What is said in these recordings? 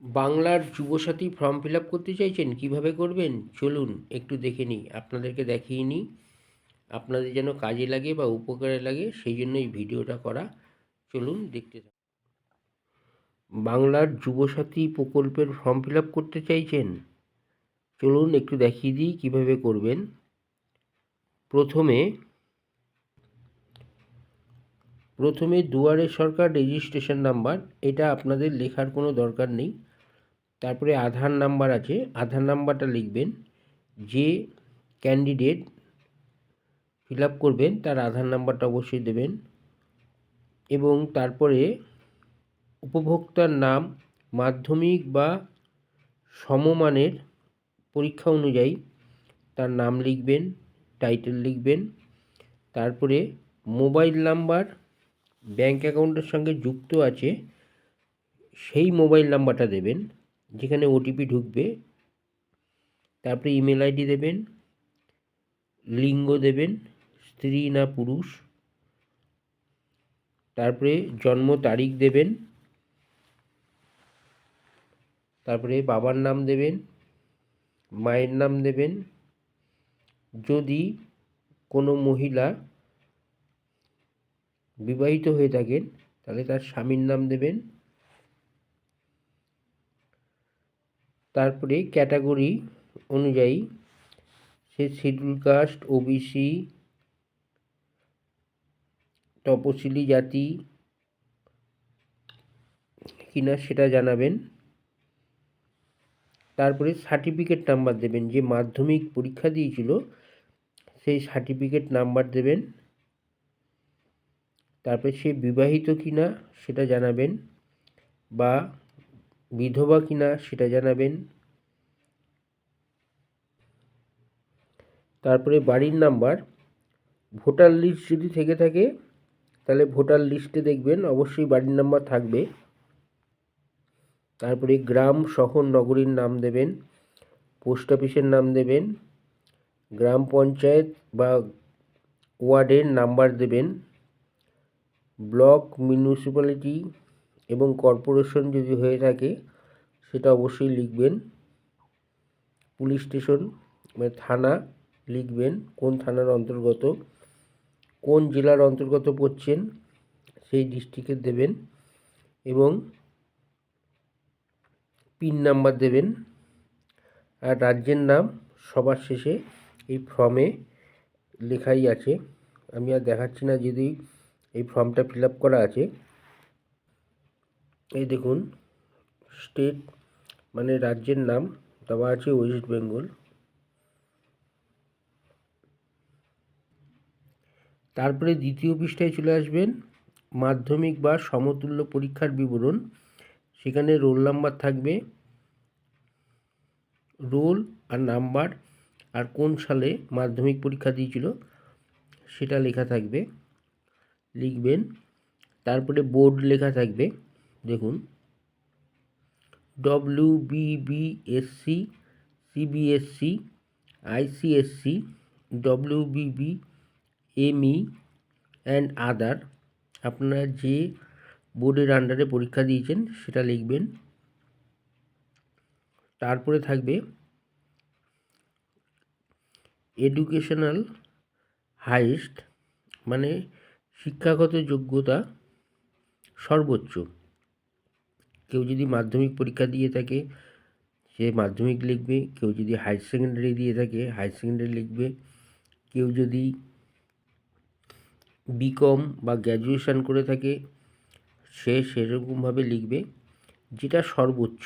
বাংলার Yuvasathi form fill up করতে চাইছেন, কিভাবে করবেন চলুন একটু দেখে নিই, আপনাদেরকে দেখিয়ে নিই। আপনাদের যেন কাজে লাগে বা উপকারে লাগে সেই জন্য এই ভিডিওটা করা। চলুন দেখতে থাকুন। বাংলার যুবসাথী প্রকল্পের ফর্ম ফিল আপ করতে চাইছেন, চলুন একটু দেখিয়ে দিই কিভাবে করবেন। প্রথমে দুয়ারে সরকার রেজিস্ট্রেশন নাম্বার, এটা আপনাদের লেখার কোনো দরকার নেই। তারপরে আধার নাম্বার আছে, আধার নাম্বারটা লিখবেন। যে ক্যান্ডিডেট ফিল আপ করবেন তার আধার নাম্বারটা অবশ্যই দেবেন। এবং তারপরে উপভোক্তার নাম মাধ্যমিক বা সমমানের পরীক্ষা অনুযায়ী তার নাম লিখবেন, টাইটেল লিখবেন। তারপরে মোবাইল নাম্বার ব্যাঙ্ক অ্যাকাউন্টের সঙ্গে যুক্ত আছে সেই মোবাইল নাম্বারটা দেবেন যেখানে ওটিপি ঢুকবে। তারপরে ইমেল আইডি দেবেন, লিঙ্গ দেবেন স্ত্রী না পুরুষ। তারপরে জন্ম তারিখ দেবেন। তারপরে বাবার নাম দেবেন, মায়ের নাম দেবেন। যদি কোনো মহিলা বিবাহিত হয়ে থাকেন তাহলে তার স্বামীর নাম দেবেন। তারপরে ক্যাটাগরি অনুযায়ী সে শিডিউল কাস্ট, ওবিসি, তপশিলি জাতি কিনা সেটা জানাবেন। তারপরে সার্টিফিকেট নাম্বার দেবেন, যে মাধ্যমিক পরীক্ষা দিয়েছিল সেই সার্টিফিকেট নাম্বার দেবেন। তারপরে সে বিবাহিত কিনা সেটা জানাবেন বা বিধবা কিনা সেটা জানাবেন। তারপরে বাড়ির নাম্বার, ভোটার লিস্ট যদি থেকে থাকে তাহলে ভোটার লিস্টে দেখবেন অবশ্যই বাড়ির নাম্বার থাকবে। তারপরে গ্রাম, শহর, নগরীর নাম দেবেন, পোস্ট অফিসের নাম দেবেন, গ্রাম পঞ্চায়েত বা ওয়ার্ডের নাম্বার দেবেন, ব্লক, মিউনিসিপ্যালিটি এবং কর্পোরেশন যদি হয়ে থাকে সেটা অবশ্যই লিখবেন। পুলিশ স্টেশন মানে থানা লিখবেন, কোন থানার অন্তর্গত, কোন জেলার অন্তর্গত পড়ছেন সেই ডিস্ট্রিক্টের দেবেন এবং পিন নাম্বার দেবেন। আর রাজ্যের নাম সবার শেষে এই ফর্মে লেখাই আছে, আমি আর দেখাচ্ছি না যদি এই ফর্মটা ফিল আপ করা আছে। এই দেখুন, স্টেট মানে রাজ্যের নাম দেওয়া আছে ওয়েস্ট বেঙ্গল। তারপরে দ্বিতীয় পৃষ্ঠায় চলে আসবেন, মাধ্যমিক বা সমতুল্য পরীক্ষার বিবরণ। সেখানে রোল নাম্বার থাকবে, রোল আর নাম্বার আর কোন সালে মাধ্যমিক পরীক্ষা দিয়েছিল সেটা লেখা থাকবে, লিখবেন। তারপরে বোর্ড লেখা থাকবে, দেখুন WBBSC, CBSC, ICSC, WBB, ME and other. আপনারা যে বোর্ডের আন্ডারে পরীক্ষা দিয়েছেন সেটা লিখবেন। তারপরে থাকবে এডুকেশনাল হাইয়েস্ট মানে শিক্ষাগত যোগ্যতা সর্বোচ্চ। কেউ যদি মাধ্যমিক পরীক্ষা দিয়ে থাকে সে মাধ্যমিক লিখবে, কেউ যদি হায়ার সেকেন্ডারি দিয়ে থাকে হায়ার সেকেন্ডারি লিখবে, কেউ যদি বিকম বা গ্র্যাজুয়েশন করে থাকে সে সেরকমভাবে লিখবে, যেটা সর্বোচ্চ।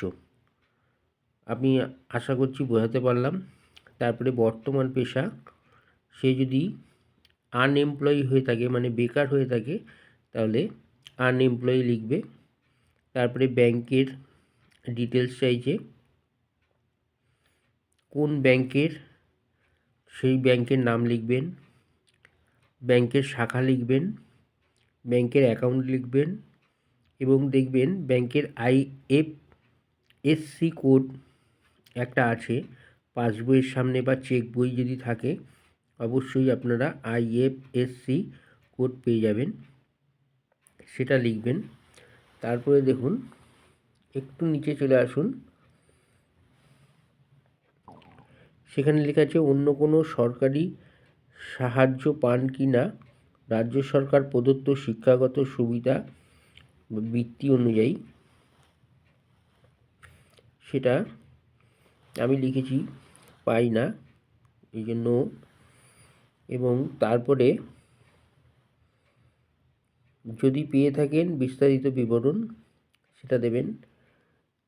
আমি আশা করছি বোঝাতে পারলাম। তারপরে বর্তমান পেশা, সে যদি আনএমপ্লয়ি হয়ে থাকে মানে বেকার হয়ে থাকে তাহলে আনএমপ্লয়ি লিখবে। তারপরে ব্যাংকের ডিটেলস চাইছে, কোন ব্যাংকের সেই ব্যাংকের নাম লিখবেন, ব্যাংকের শাখা লিখবেন, ব্যাংকের অ্যাকাউন্ট লিখবেন এবং দেখবেন ব্যাংকের IFSC কোড একটা আছে পাসবইয়ের সামনে বা চেক বই যদি থাকে অবশ্যই আপনারা IFSC কোড পেয়ে যাবেন, সেটা লিখবেন। তারপরে দেখুন একটু নিচে চলে আসুন, সেখানে লেখা আছে অন্য কোনো সরকারি সাহায্য পান কি না, রাজ্য সরকার প্রদত্ত শিক্ষাগত সুবিধা বৃত্তি অনুযায়ী। সেটা আমি লিখেছি পাই না, এই জন্য। এবং তারপরে যদি পেয়ে থাকেন বিস্তারিত বিবরণ সেটা দেবেন।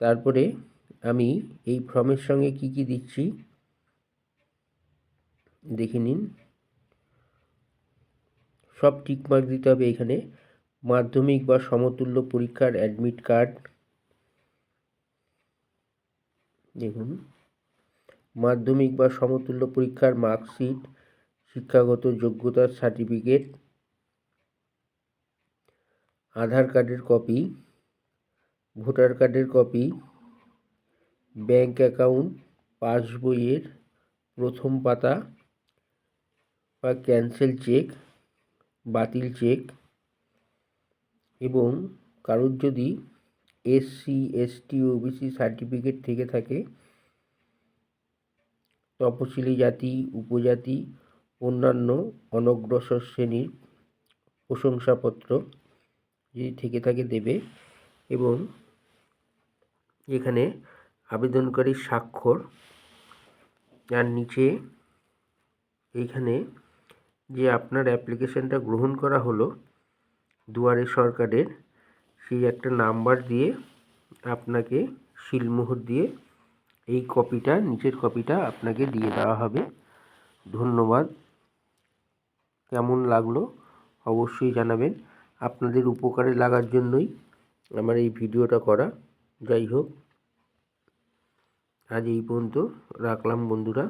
তারপরে আমি এই ফর্মের সঙ্গে কি কি দিচ্ছি দেখে নিন। সব টিকমার্ক দিতে হবে এখানে। মাধ্যমিক বা সমতুল্য পরীক্ষার অ্যাডমিট কার্ড, দেখুন মাধ্যমিক বা সমতুল্য পরীক্ষার মার্কশিট, শিক্ষাগত যোগ্যতার সার্টিফিকেট, আধার কার্ডের কপি, ভোটার কার্ডের কপি, ব্যাংক অ্যাকাউন্ট পাসবইয়ের প্রথম পাতা বা ক্যান্সেল চেক, বাতিল চেক, এবং কারোর যদি SC ST OBC সার্টিফিকেট থেকে থাকে, তপশিলি জাতি উপজাতি অন্যান্য অনগ্রসর শ্রেণীর প্রশংসাপত্র যদি থেকে থাকে দেবে। এবং এখানে আবেদনকারীর স্বাক্ষর, আর নিচে এইখানে যে আপনার অ্যাপ্লিকেশনটা গ্রহণ করা হলো দুয়ারে সরকারের, সেই একটা নাম্বার দিয়ে আপনাকে সিলমোহর দিয়ে এই কপিটা, নিচের কপিটা আপনাকে দিয়ে দেওয়া হবে। ধন্যবাদ। কেমন লাগলো অবশ্যই জানাবেন। আপনাদের উপকারে লাগার জন্যই আমার এই ভিডিওটা করা। যাই হোক, আজ এই পর্যন্ত রাখলাম বন্ধুরা।